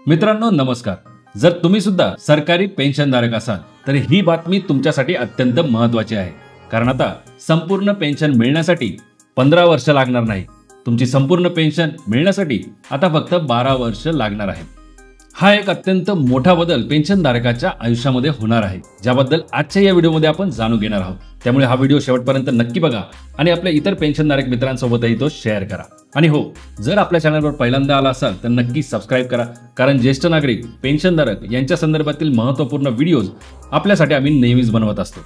मित्रांनो नमस्कार। जर तुम्ही सुद्धा सरकारी पेन्शनधारक असाल तर ही बातमी तुमच्यासाठी अत्यंत महत्त्वाची आहे, कारण आता संपूर्ण पेन्शन मिळण्यासाठी 15 वर्ष लागणार नाही। तुमची संपूर्ण पेन्शन मिळण्यासाठी आता फक्त 12 वर्ष लागणार आहे। हा एक अत्यंत मोठा बदल पेन्शनधारकाच्या आयुष्यामध्ये होणार आहे, ज्याबद्दल आजच्या या व्हिडिओमध्ये आपण जाणून घेणार आहोत। त्यामुळे हा व्हिडिओ शेवटपर्यंत नक्की बघा आणि आपल्या इतर पेन्शनधारक मित्रांसोबतही तो शेअर करा। आणि हो, जर आपल्या चॅनलवर पहिल्यांदा आला असाल तर नक्की सबस्क्राइब करा, कारण ज्येष्ठ नागरिक पेन्शनधारक यांच्या संदर्भातील महत्त्वपूर्ण व्हिडिओज आपल्यासाठी आम्ही नेहमीच बनवत असतो।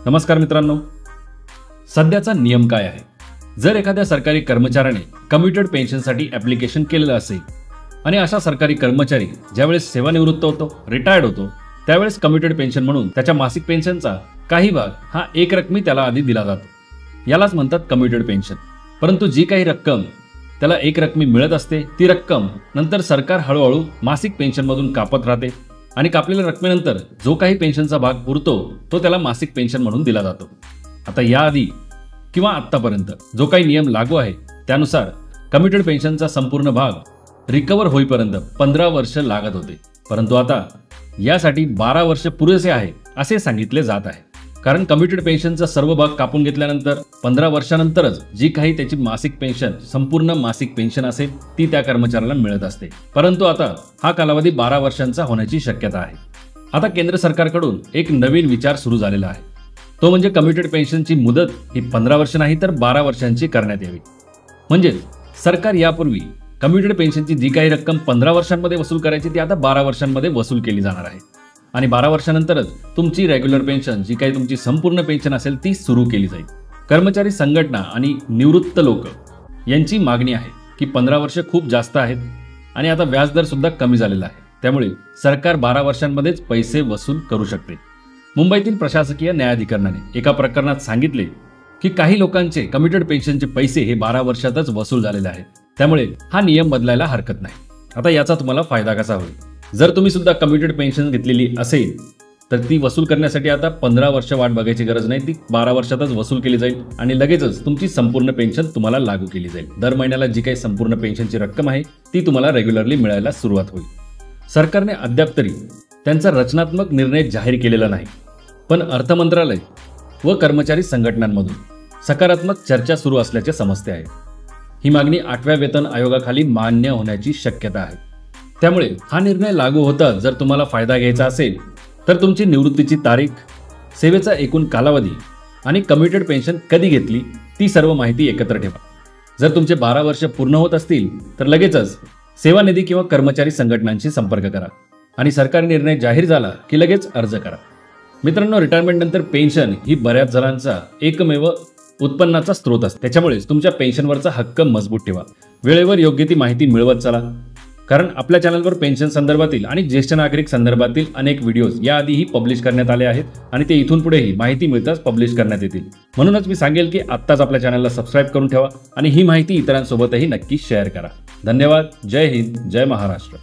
नमस्कार मित्रांनो, सध्याचा नियम काय आहे? जर एखाद्या सरकारी कर्मचाऱ्याने कम्युटेड पेन्शनसाठी ॲप्लिकेशन केलेलं असेल आणि अशा सरकारी कर्मचारी ज्यावेळेस सेवानिवृत्त होतो, रिटायर्ड होतो, त्यावेळेस कम्युटेड पेन्शन म्हणून त्याच्या मासिक पेन्शनचा काही भाग हा एकरकमी त्याला आधी दिला जातो। यालाच म्हणतात कम्युटेड पेन्शन। परंतु जी काही रक्कम त्याला एकरकमी मिळत असते ती रक्कम नंतर सरकार हळूहळू मासिक पेन्शनमधून कापत राहते आणि कापलेल्या रकमेनंतर जो काही पेन्शनचा भाग उरतो तो त्याला मासिक पेन्शन म्हणून दिला जातो। आता याआधी किंवा आत्तापर्यंत जो काही नियम लागू आहे त्यानुसार कम्युटेड पेन्शनचा संपूर्ण भाग रिकवर होईपर्यंत 15 वर्ष लागत होते, परंतु आता यासाठी 12 वर्ष पुरेसे आहे असे सांगितले जात आहे। कारण कम्युटेड पेन्शनचा सर्व भाग कापून घेतल्यानंतर 15 वर्षानंतरच जी काही त्याची मासिक पेन्शन संपूर्ण मासिक पेन्शन असेल ती त्या कर्मचाऱ्याला मिळत असते, परंतु आता हा कालावधी 12 वर्षांचा होण्याची शक्यता आहे। आता केंद्र सरकारकडून एक नवीन विचार सुरू झालेला आहे, तो म्हणजे कम्युटेड पेन्शनची मुदत ही 15 वर्ष नाही तर 12 वर्षांची करण्यात यावी। म्हणजे सरकार यापूर्वी कम्युटेड पेन्शनची जी काही रक्कम 15 वर्षांमध्ये वसूल करायची ती आता 12 वर्षांमध्ये वसूल केली जाणार आहे आणि 12 वर्षानंतरच तुमची रेग्युलर पेन्शन जी काही तुमची संपूर्ण पेन्शन असेल ती सुरू केली जाईल। कर्मचारी संघटना आणि निवृत्त लोक यांची मागणी आहे की 15 वर्ष खूप जास्त आहेत आणि आता व्याजदर सुद्धा कमी झालेला आहे, त्यामुळे सरकार 12 वर्षांमध्येच पैसे वसूल करू शकते। मुंबईतील प्रशासकीय न्यायाधिकरणाने एका प्रकरणात सांगितले की काही लोकांचे कम्युटेड पेन्शनचे पैसे हे 12 वर्षातच वसूल झालेले आहेत, त्यामुळे हा नियम बदलायला हरकत नाही। आता याचा तुम्हाला फायदा कसा होईल? जर तुम्ही सुद्धा कम्युटेड पेन्शन घेतलेली असेल तर ती वसूल करण्यासाठी आता 15 वर्ष वाट बघायची गरज नाही, ती 12 वर्षातच वसूल केली जाईल आणि लगेचच तुमची संपूर्ण पेन्शन तुम्हाला लागू केली जाईल। दर महिन्याला जी काही संपूर्ण पेन्शनची रक्कम आहे ती तुम्हाला रेग्युलरली मिळायला सुरुवात होईल। सरकारने अद्याप तरी त्यांचा रचनात्मक निर्णय जाहीर केलेला नाही, पण अर्थ मंत्रालय व कर्मचारी संघटनांमधून सकारात्मक चर्चा सुरू असल्याचे समजते आहे। ही मागणी 8व्या वेतन आयोगाखाली मान्य होण्याची शक्यता आहे, त्यामुळे हा निर्णय लागू होता जर तुम्हाला फायदा घ्यायचा असेल तर तुमची निवृत्तीची तारीख, सेवेचा एकूण कालावधी आणि कम्युटेड पेन्शन कधी घेतली ती सर्व माहिती एकत्र ठेवा। जर तुमचे 12 वर्ष पूर्ण होत असतील तर लगेचच सेवानिधी किंवा कर्मचारी संघटनांशी संपर्क करा आणि सरकारी निर्णय जाहीर झाला की लगेच अर्ज करा। मित्रांनो, रिटायरमेंट नंतर पेन्शन ही बऱ्याच जणांचा एकमेव उत्पन्नाचा स्रोत असतो, त्याच्यामुळेच तुमच्या पेन्शनवरचा हक्क मजबूत ठेवा। वेळेवर योग्य ती माहिती मिळवत चला, कारण आपल्या चॅनलवर पेन्शन संदर्भातील आणि ज्येष्ठ नागरिक संदर्भातील अनेक व्हिडिओज याआधीही पब्लिश करण्यात आले आहेत आणि ते इथून पुढेही माहिती मिळताच पब्लिश करण्यात येतील। म्हणूनच मी सांगेल की आत्ताच आपल्या चॅनलला सबस्क्राइब करून ठेवा आणि ही माहिती इतरांसोबतही नक्की शेअर करा। धन्यवाद। जय हिंद, जय महाराष्ट्र।